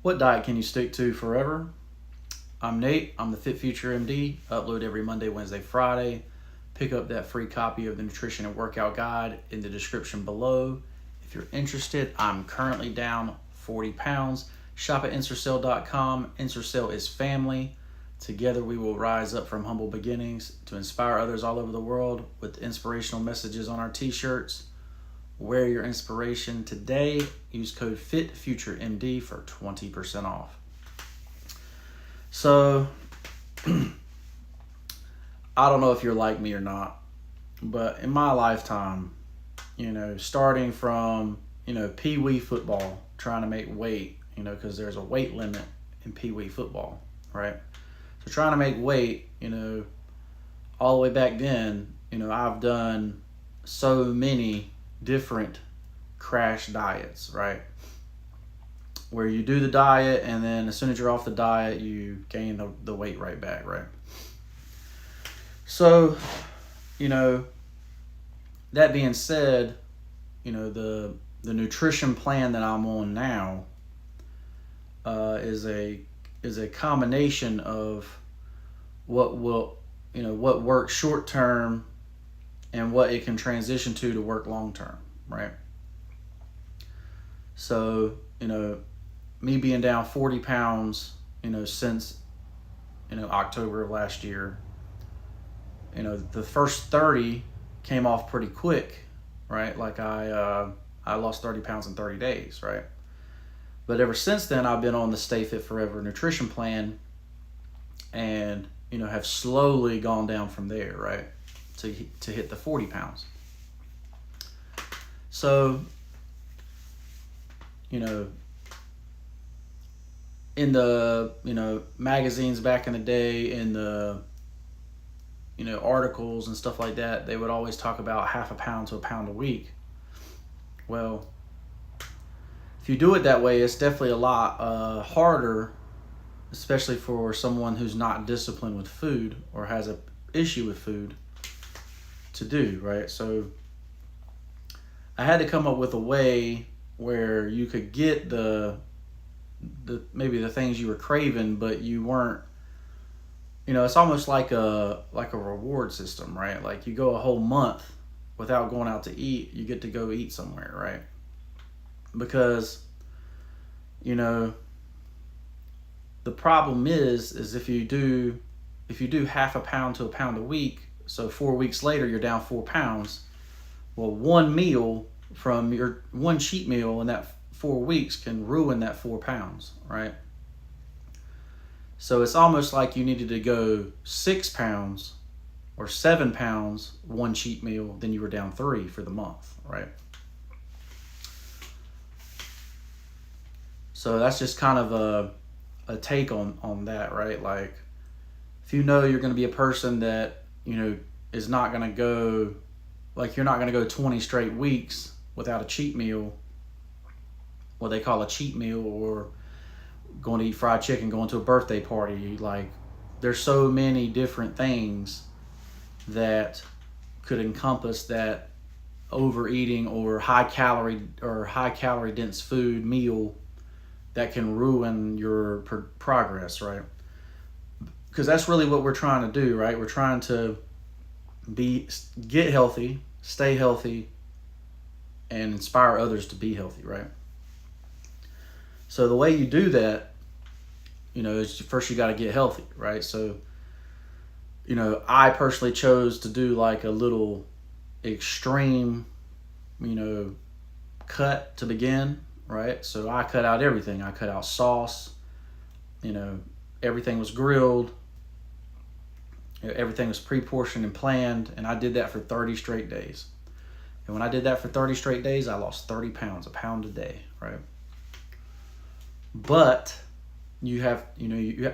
What diet can you stick to forever? I'm Nate. I'm the FitFutureMD. Upload every Monday, Wednesday, Friday. Pick up that free copy of the nutrition and workout guide in the description below. If you're interested, I'm currently down 40 pounds. Shop at Ensorsale.com. Ensorsale is family. Together we will rise up from humble beginnings to inspire others all over the world with inspirational messages on our t-shirts. Wear your inspiration today. Use code FitFutureMD for 20% off. So, I don't know if you're like me or not, but in my lifetime, starting from, pee-wee football, trying to make weight, because there's a weight limit in pee-wee football, right? So trying to make weight, all the way back then, I've done so many different crash diets, right? Where you do the diet and then as soon as you're off the diet, you gain the weight right back, right? So, that being said, the nutrition plan that I'm on now is a combination of what works short term and what it can transition to work long term, right? So, me being down 40 pounds, since, October of last year, the first 30 came off pretty quick, right? Like I lost 30 pounds in 30 days, right? But ever since then, I've been on the Stay Fit Forever nutrition plan and, have slowly gone down from there, right? To hit the 40 pounds. So, in the, magazines back in the day, in the, articles and stuff like that, they would always talk about half a pound to a pound a week. Well, if you do it that way, it's definitely a lot harder, especially for someone who's not disciplined with food or has an issue with food to do, right? So I had to come up with a way where you could get the maybe the things you were craving, but you weren't, it's almost like a reward system, right? Like you go a whole month without going out to eat, you get to go eat somewhere, right? Because, the problem is if you do half a pound to a pound a week, so 4 weeks later you're down 4 pounds. Well, one meal from your one cheat meal in that 4 weeks can ruin that 4 pounds, right? So it's almost like you needed to go 6 pounds or 7 pounds one cheat meal, then you were down 3 for the month, right? So that's just kind of a take on that, right? Like if you're going to be a person that, is not going to go, like you're not going to go 20 straight weeks without a cheat meal, what they call a cheat meal, or going to eat fried chicken, going to a birthday party. Like there's so many different things that could encompass that overeating or high calorie dense food meal that can ruin your progress, right? Because that's really what we're trying to do, right? We're trying to get healthy, stay healthy, and inspire others to be healthy, right? So the way you do that, is first you got to get healthy, right? So, I personally chose to do like a little extreme, cut to begin, right? So I cut out everything. I cut out sauce, everything was grilled, everything was pre-portioned and planned, and I did that for 30 straight days. And when I did that for 30 straight days, I lost 30 pounds, a pound a day, right? But you have,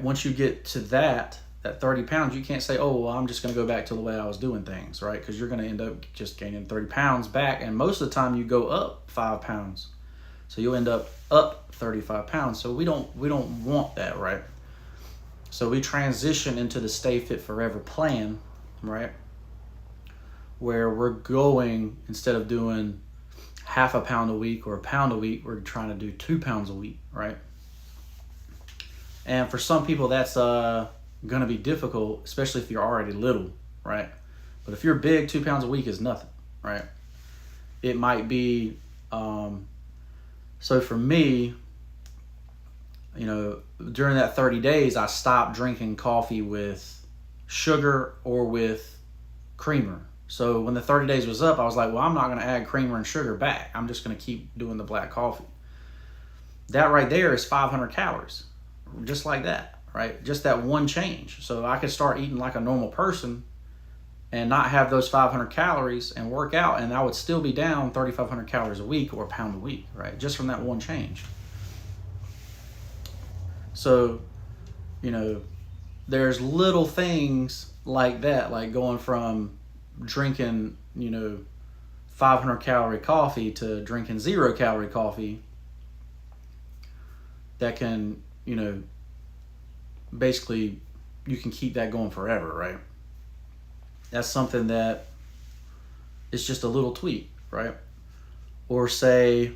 once you get to that 30 pounds, you can't say, oh, well, I'm just going to go back to the way I was doing things, right? Because you're going to end up just gaining 30 pounds back. And most of the time you go up 5 pounds. So you'll end up 35 pounds. So we don't want that, right? So we transition into the Stay Fit Forever plan, right? Where we're going, instead of doing half a pound a week or a pound a week, we're trying to do 2 pounds a week, right? And for some people, that's going to be difficult, especially if you're already little, right? But if you're big, 2 pounds a week is nothing, right? It might be, so for me, you know, during that 30 days, I stopped drinking coffee with sugar or with creamer. So when the 30 days was up, I was like, well, I'm not going to add creamer and sugar back. I'm just going to keep doing the black coffee. That right there is 500 calories, just like that, right? Just that one change. So I could start eating like a normal person and not have those 500 calories and work out, and I would still be down 3,500 calories a week or a pound a week, right? Just from that one change. So, you know, there's little things like that, like going from drinking, you know, 500 calorie coffee to drinking 0 calorie coffee that can, you know, basically you can keep that going forever, right? That's something that is just a little tweak, right? Or say,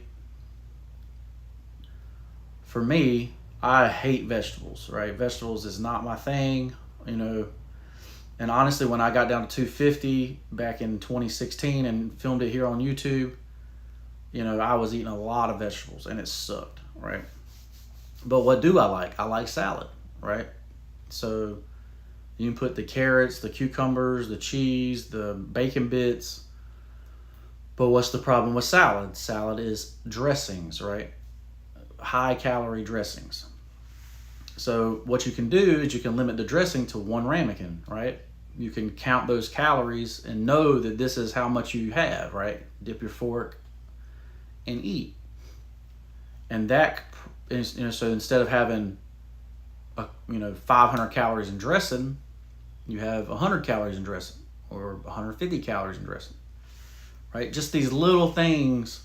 for me, I hate vegetables, right? Vegetables is not my thing, you know. And honestly, when I got down to 250 back in 2016 and filmed it here on YouTube, you know, I was eating a lot of vegetables and it sucked, right? But what do I like? I like salad, right? So you can put the carrots, the cucumbers, the cheese, the bacon bits. But what's the problem with salad? Salad is dressings, right? High calorie dressings. So what you can do is you can limit the dressing to 1 ramekin, right? You can count those calories and know that this is how much you have, right? Dip your fork and eat. And that is, you know, so instead of having, 500 calories in dressing, you have 100 calories in dressing or 150 calories in dressing, right? Just these little things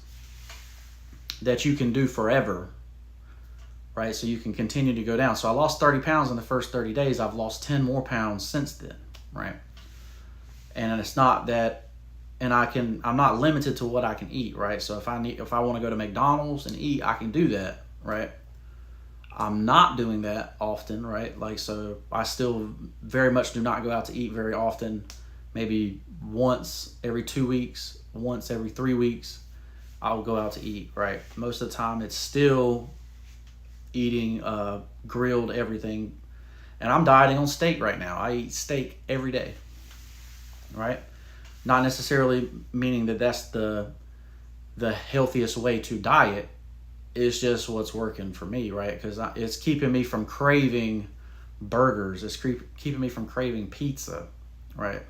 that you can do forever, right? So you can continue to go down. So I lost 30 pounds in the first 30 days. I've lost 10 more pounds since then, right? And it's not that, and I'm not limited to what I can eat, right? So if I want to go to McDonald's and eat, I can do that, right? I'm not doing that often, right? Like, so I still very much do not go out to eat very often. Maybe once every 2 weeks, once every 3 weeks, I'll go out to eat, right? Most of the time it's still eating grilled everything. And I'm dieting on steak right now. I eat steak every day, right? Not necessarily meaning that that's the healthiest way to diet. It's just what's working for me, right? Because it's keeping me from craving burgers. It's keeping me from craving pizza, right?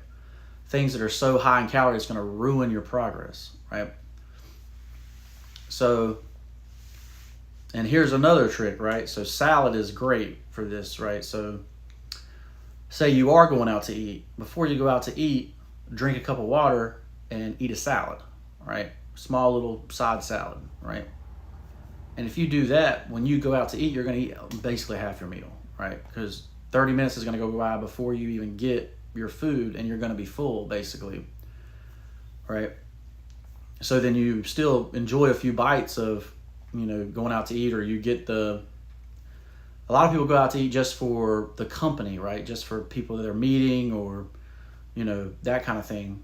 Things that are so high in calories, it's going to ruin your progress, right? So, and here's another trick, right? So salad is great for this, right? So say you are going out to eat. Before you go out to eat, drink a cup of water and eat a salad, right? Small little side salad, right? And if you do that, when you go out to eat, you're going to eat basically half your meal, right? Because 30 minutes is going to go by before you even get your food and you're going to be full, basically, right? So then you still enjoy a few bites of, going out to eat, or you get a lot of people go out to eat just for the company, right? Just for people that they're meeting or, that kind of thing.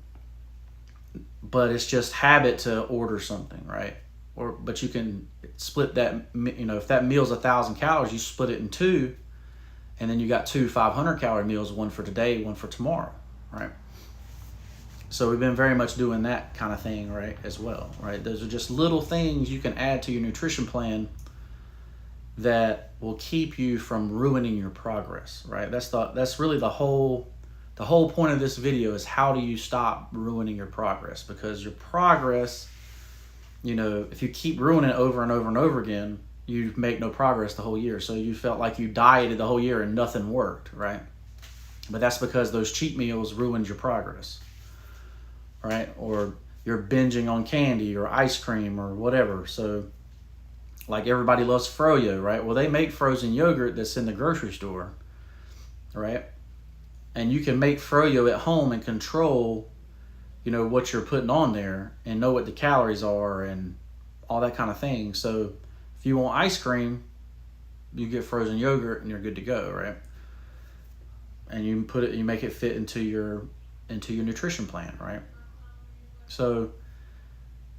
But it's just habit to order something, right? But you can split that, if that meal's 1,000 calories, you split it in 2, and then you got 2 500 calorie meals, one for today, one for tomorrow, right? So we've been very much doing that kind of thing, right, as well, right? Those are just little things you can add to your nutrition plan that will keep you from ruining your progress, right? That's really the whole point of this video is how do you stop ruining your progress? Because your progress, if you keep ruining it over and over and over again, you make no progress the whole year. So you felt like you dieted the whole year and nothing worked, right? But that's because those cheat meals ruined your progress, right? Or you're binging on candy or ice cream or whatever. So like everybody loves froyo, right? Well, they make frozen yogurt that's in the grocery store, right? And you can make froyo at home and control what you're putting on there and know what the calories are and all that kind of thing. So if you want ice cream, you get frozen yogurt and you're good to go, right? And you make it fit into your nutrition plan, right? So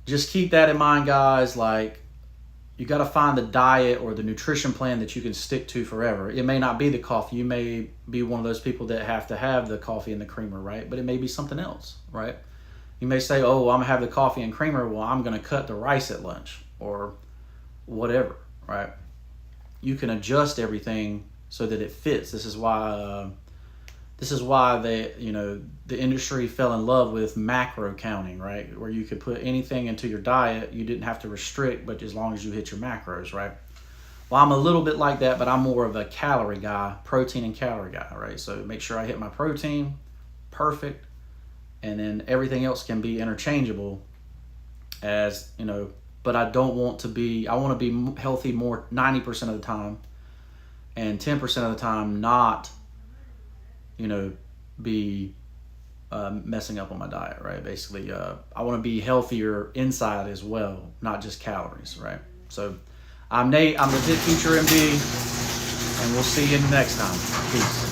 just keep that in mind, guys. Like, you got to find the diet or the nutrition plan that you can stick to forever. It may not be the coffee. You may be one of those people that have to have the coffee and the creamer, right? But it may be something else, right? You may say, oh, well, I'm going to have the coffee and creamer. Well, I'm going to cut the rice at lunch or whatever, right? You can adjust everything so that it fits. This is why the industry fell in love with macro counting, right? Where you could put anything into your diet. You didn't have to restrict, but as long as you hit your macros, right? Well, I'm a little bit like that, but I'm more of a calorie guy, protein and calorie guy, right? So make sure I hit my protein, perfect, and then everything else can be interchangeable as, but I want to be healthy more 90% of the time, and 10% of the time not, be messing up on my diet, right? Basically, I want to be healthier inside as well, not just calories, right? So I'm Nate, I'm the FitFutureMD, and we'll see you next time. Peace.